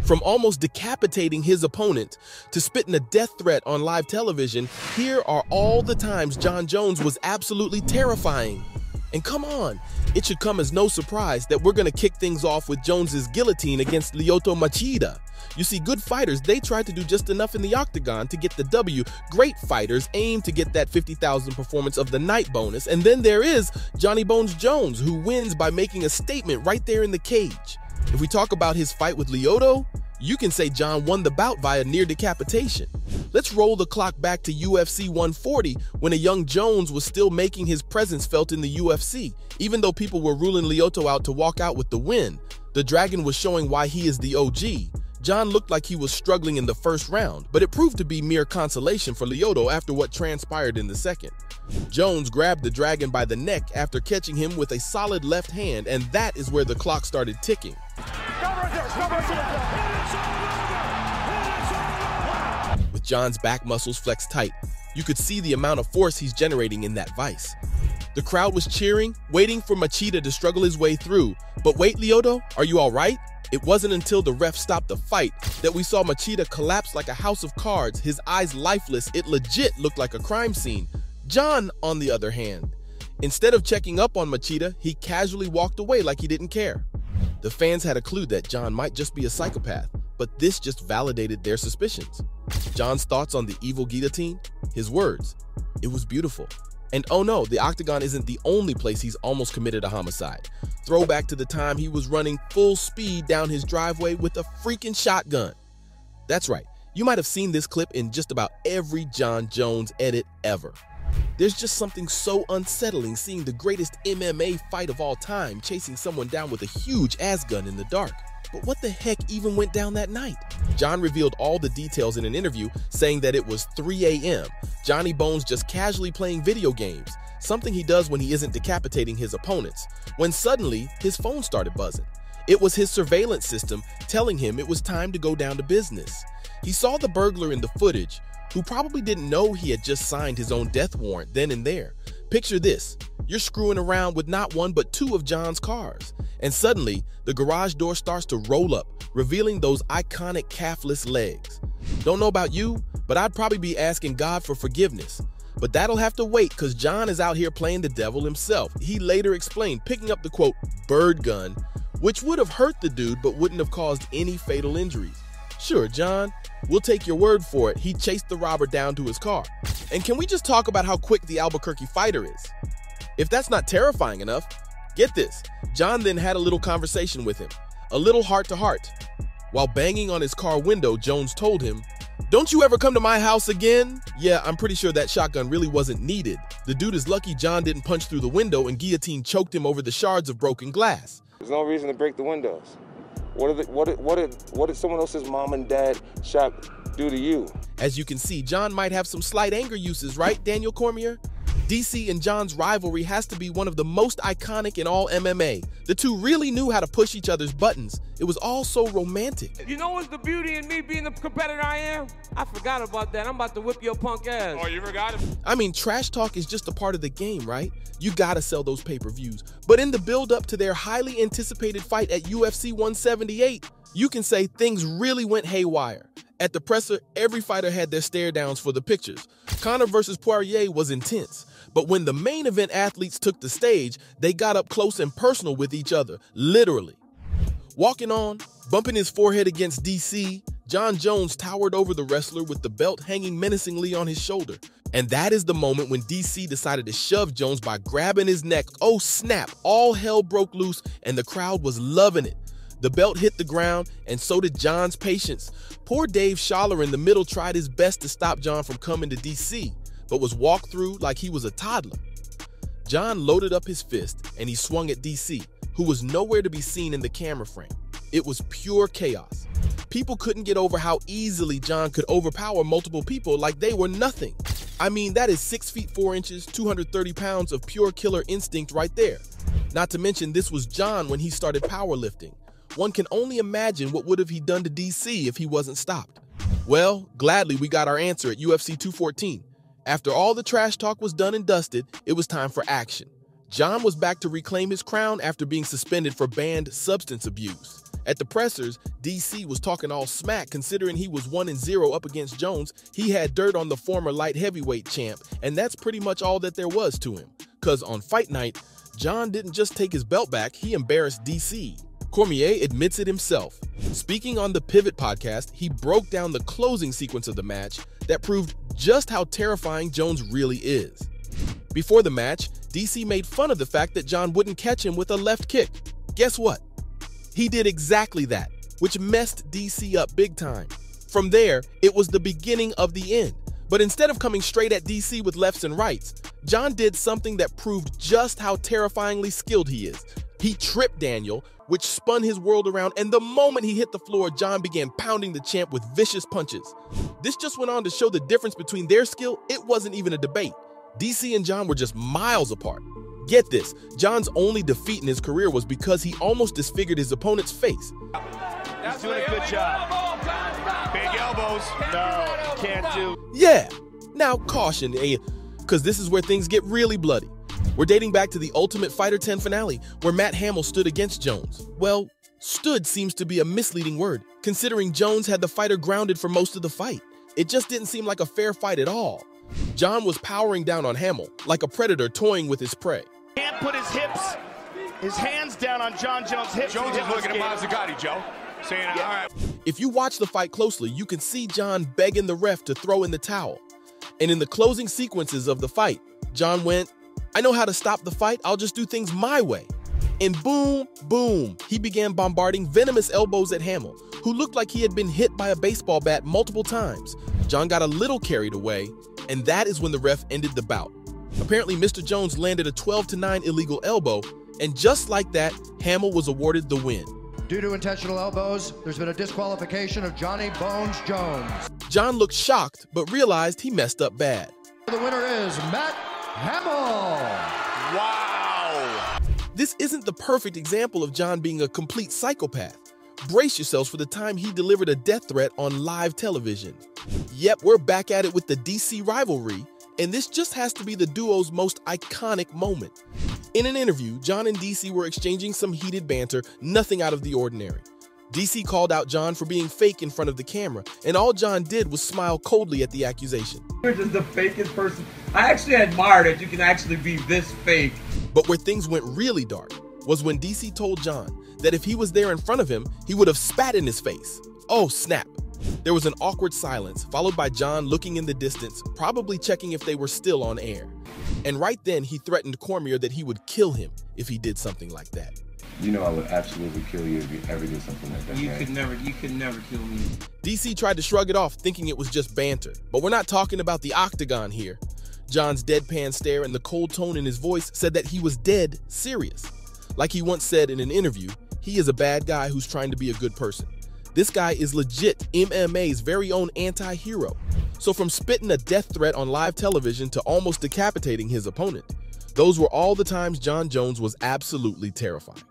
From almost decapitating his opponent to spitting a death threat on live television, here are all the times Jon Jones was absolutely terrifying. And come on, it should come as no surprise that we're going to kick things off with Jones's guillotine against Lyoto Machida. You see, good fighters, they try to do just enough in the octagon to get the W. Great fighters aim to get that 50,000 performance of the night bonus. And then there is Johnny Bones Jones, who wins by making a statement right there in the cage. If we talk about his fight with Lyoto, you can say Jon won the bout via near decapitation. Let's roll the clock back to UFC 140 when a young Jones was still making his presence felt in the UFC. Even though people were ruling Lyoto out to walk out with the win, the Dragon was showing why he is the OG. Jon looked like he was struggling in the first round, but it proved to be mere consolation for Lyoto after what transpired in the second. Jones grabbed the Dragon by the neck after catching him with a solid left hand, and that is where the clock started ticking. With Jon's back muscles flexed tight, you could see the amount of force he's generating in that vice. The crowd was cheering, waiting for Machida to struggle his way through. But wait, Lyoto, are you all right? It wasn't until the ref stopped the fight that we saw Machida collapse like a house of cards, his eyes lifeless. It legit looked like a crime scene. Jon, on the other hand, instead of checking up on Machida, he casually walked away like he didn't care. The fans had a clue that Jon might just be a psychopath, but this just validated their suspicions. Jon's thoughts on the evil guillotine? His words. It was beautiful. And oh no, the octagon isn't the only place he's almost committed a homicide. Throwback to the time he was running full speed down his driveway with a freaking shotgun. That's right, you might have seen this clip in just about every Jon Jones edit ever. There's just something so unsettling seeing the greatest MMA fight of all time chasing someone down with a huge ass gun in the dark. But what the heck even went down that night? Jon revealed all the details in an interview, saying that it was 3 a.m. Johnny Bones just casually playing video games, something he does when he isn't decapitating his opponents, when suddenly his phone started buzzing. It was his surveillance system telling him it was time to go down to business. He saw the burglar in the footage, who probably didn't know he had just signed his own death warrant then and there. Picture this, you're screwing around with not one but two of Jon's cars, and suddenly the garage door starts to roll up, revealing those iconic calfless legs. Don't know about you, but I'd probably be asking God for forgiveness. But that'll have to wait because Jon is out here playing the devil himself. He later explained picking up the quote, bird gun, which would have hurt the dude but wouldn't have caused any fatal injuries. Sure, Jon, we'll take your word for it. He chased the robber down to his car. And can we just talk about how quick the Albuquerque fighter is? If that's not terrifying enough, get this. Jon then had a little conversation with him, a little heart-to-heart. While banging on his car window, Jones told him, "Don't you ever come to my house again?" Yeah, I'm pretty sure that shotgun really wasn't needed. The dude is lucky Jon didn't punch through the window and guillotine choked him over the shards of broken glass. There's no reason to break the windows. What did someone else's mom and dad shot do to you? As you can see, Jon might have some slight anger uses, right, Daniel Cormier? DC and Jon's rivalry has to be one of the most iconic in all MMA. The two really knew how to push each other's buttons. It was all so romantic. You know what's the beauty in me being the competitor I am? I forgot about that. I'm about to whip your punk ass. Oh, you forgot it? I mean, trash talk is just a part of the game, right? You gotta sell those pay-per-views. But in the build-up to their highly anticipated fight at UFC 178, you can say things really went haywire. At the presser, every fighter had their stare-downs for the pictures. Conor versus Poirier was intense. But when the main event athletes took the stage, they got up close and personal with each other, literally. Walking on, bumping his forehead against DC, Jon Jones towered over the wrestler with the belt hanging menacingly on his shoulder. And that is the moment when DC decided to shove Jones by grabbing his neck. Oh snap, all hell broke loose and the crowd was loving it. The belt hit the ground, and so did Jon's patience. Poor Dave Schaller in the middle tried his best to stop Jon from coming to DC, but was walked through like he was a toddler. Jon loaded up his fist, and he swung at DC, who was nowhere to be seen in the camera frame. It was pure chaos. People couldn't get over how easily Jon could overpower multiple people like they were nothing. I mean, that is 6 feet 4 inches, 230 pounds of pure killer instinct right there. Not to mention, this was Jon when he started powerlifting. One can only imagine what would have he done to DC if he wasn't stopped. Well, gladly we got our answer at UFC 214. After all the trash talk was done and dusted, it was time for action. Jon was back to reclaim his crown after being suspended for banned substance abuse. At the pressers, DC was talking all smack considering he was 1-0 up against Jones. He had dirt on the former light heavyweight champ, and that's pretty much all that there was to him. Cause on fight night, Jon didn't just take his belt back, he embarrassed DC. Cormier admits it himself. Speaking on the Pivot podcast, he broke down the closing sequence of the match that proved just how terrifying Jones really is. Before the match, DC made fun of the fact that Jon wouldn't catch him with a left kick. Guess what? He did exactly that, which messed DC up big time. From there, it was the beginning of the end. But instead of coming straight at DC with lefts and rights, Jon did something that proved just how terrifyingly skilled he is. He tripped Daniel, which spun his world around, and the moment he hit the floor, Jon began pounding the champ with vicious punches. This just went on to show the difference between their skill. It wasn't even a debate. DC and Jon were just miles apart. Get this, Jon's only defeat in his career was because he almost disfigured his opponent's face. He's doing a good job. Big elbows. No, can't do. Yeah, now caution, because this is where things get really bloody. We're dating back to the Ultimate Fighter 10 finale, where Matt Hamill stood against Jones. Well, stood seems to be a misleading word, considering Jones had the fighter grounded for most of the fight. It just didn't seem like a fair fight at all. Jon was powering down on Hamill, like a predator toying with his prey. Can't put his hands down on Jon Jones' hips. Jones is looking at Mazzagatti, Joe, saying, all right. If you watch the fight closely, you can see Jon begging the ref to throw in the towel. And in the closing sequences of the fight, Jon went, I know how to stop the fight, I'll just do things my way. And boom, boom, he began bombarding venomous elbows at Hamill, who looked like he had been hit by a baseball bat multiple times. Jon got a little carried away, and that is when the ref ended the bout. Apparently, Mr. Jones landed a 12-9 illegal elbow, and just like that, Hamill was awarded the win. Due to intentional elbows, there's been a disqualification of Johnny Bones Jones. Jon looked shocked, but realized he messed up bad. The winner is Matt Hamill. Wow. This isn't the perfect example of Jon being a complete psychopath. Brace yourselves for the time he delivered a death threat on live television. Yep, we're back at it with the DC rivalry, and this just has to be the duo's most iconic moment. In an interview, Jon and DC were exchanging some heated banter, nothing out of the ordinary. DC called out Jon for being fake in front of the camera, and all Jon did was smile coldly at the accusation. You're just the fakest person. I actually admire that you can actually be this fake. But where things went really dark was when DC told Jon that if he was there in front of him, he would have spat in his face. Oh, snap. There was an awkward silence, followed by Jon looking in the distance, probably checking if they were still on air. And right then, he threatened Cormier that he would kill him if he did something like that. You know I would absolutely kill you if you ever did something like that. You could never kill me. DC tried to shrug it off, thinking it was just banter. But we're not talking about the octagon here. Jon's deadpan stare and the cold tone in his voice said that he was dead serious. Like he once said in an interview, he is a bad guy who's trying to be a good person. This guy is legit MMA's very own anti-hero. So from spitting a death threat on live television to almost decapitating his opponent, those were all the times Jon Jones was absolutely terrifying.